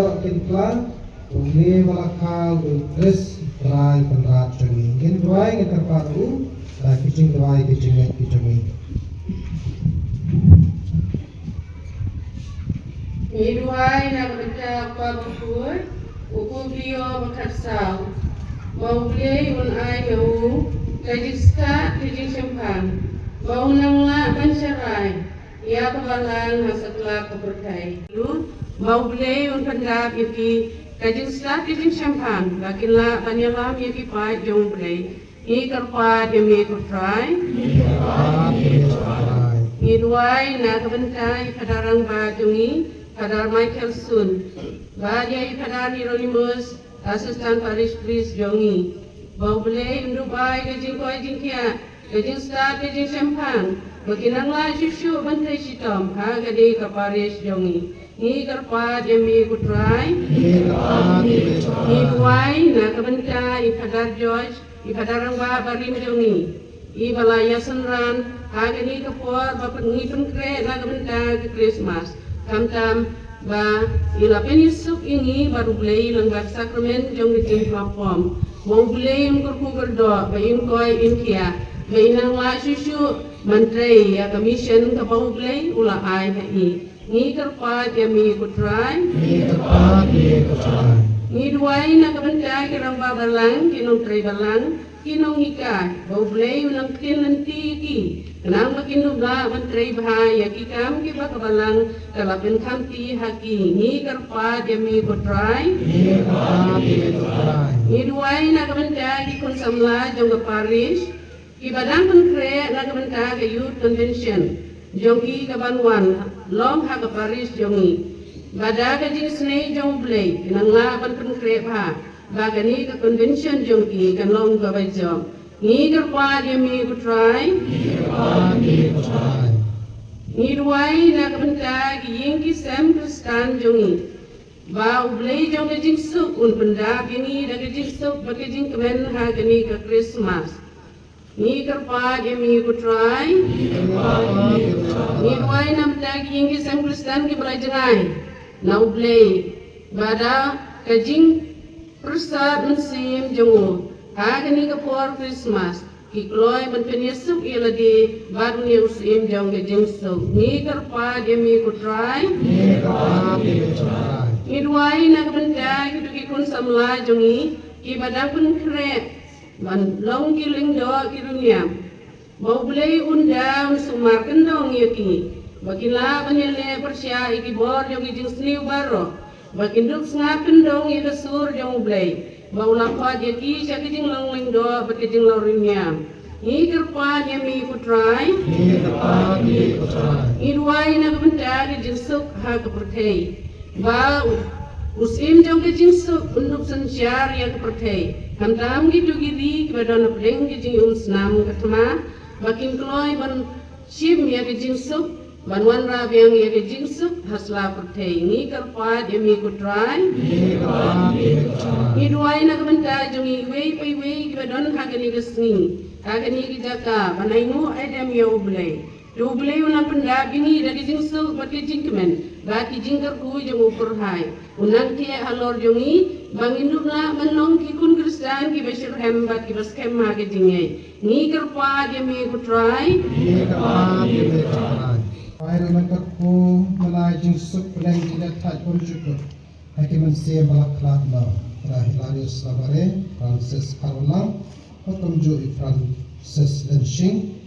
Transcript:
dua kinkla uni malakal tres dry penrat cengi ngin dua ngin terpadu da kicing dua kicing Iduai nak baca apa berkuat, uku beliau berkasau. Bau beliau un ai mau, kajiska kijing sempan. Bau nangla mencerai, ia kebalan hasatlah keberkai. Bau beliau un pendap yaki, kajiska kijing sempan. Lakinlah banyalam yaki pai jong beliau. I kerpa demi kutrai. Iduai nak bentai padarang bajungi. Padar Michael Sun, Bajai Padar Hieronymus, Asisten Parish Priest Jongi, Baubele Indubai Gajing Koi Jingkia, Gajing Star Gajing Sempan, Baginangla Shushu Bantai Shitom, Hagadi Kaparish Jongi, Ni Karpa Jemi Kutrai, Ni Duai Nakabanta Ipadar George, Ipadarangba Barim Jongi, Ibalaya Sanran, Hagani Kapor, Bapak Ngipun Kre Nakabanta Christmas. Tam ba ilapen Yusuf ini baru beli langgar sakramen jong gejing platform mau beli kurkugur do ba in koi in kia ba inang la susu menteri ya commission ka bau beli ula ai hai ni kerpa jami kutrai ni duai na kabenta kirang babalang kinong tray balang kinong hika bau beli ulang kin nanti ki kenang makin ba menteri bahaya kikam ki ba kabalang kalapen kamti haki ni kerpa jami kutrai ni duai na kabenta ki kun samla jong ka parish ki badang kun kre na kabenta ka youth convention jong ki kabanwan long ha ka parish jongi badaga jing snei jong blei kinangla ban kun kre ba bagani ka convention jong ki kan long ka bai jong ni kerpa jami kutrai ni duai na kabenta ki ying ki sem kristan jongi ba ublei jong ka jing suk un pendap ini da ka jing suk ba ka jing kemen ha gani ka Christmas ni kerpa jami kutrai ni duai na mtagi ying ki sem kristan ki belajangai na ublei bada ka jing persat musim jongo Hagani ka for Christmas, kikloi menpenyesuk ila di baru ni usim jong ke jingsuk. Ni kerpa jami kutrai. Ni duai nak benda kitu kikun samla jongi, ki badang pun kre, man long kiling do kirunyam. Bau bulai unda sumar kendong yaki. Bakila banyele persya iki bor jong jing sniu baro. Bakinduk ngapin dong ika sur jong bulai. Bau lakwa dia ki siya kijing lang do bakijing laurinya. Ni kerpa jami kutrai. Ni duai na kabenta kijing suk ha kapertei. Ba usim jong kijing suk untuk sensyar ya kapertei. Kamtam gitu giri kepada napdeng kijing unsnam katma. Bakin kloi ban sim ya kijing suk. Banwan rabiang ya kijing suk hasla pertei. Ni kerpa jami kutrai. Ni duai na kabenta jongi wei pai wei kibadon hagani kesni hagani kijaka panainu adam ya ublei ublei unang pendap ini dari jingsuk pakai jingkemen baki jingkar ku jong ukur hai unang tia halor jongi banginduk na menong kikun kristan ki besir hembat ki baskem ha ke jingai ni kerpa jami kutrai Air mangkat ku malai jingsuk pelai jilat tak pun cukup hakiman siya malaklat na Hilarius Labare, Francis Carola, Patumjo Francis Lenshing,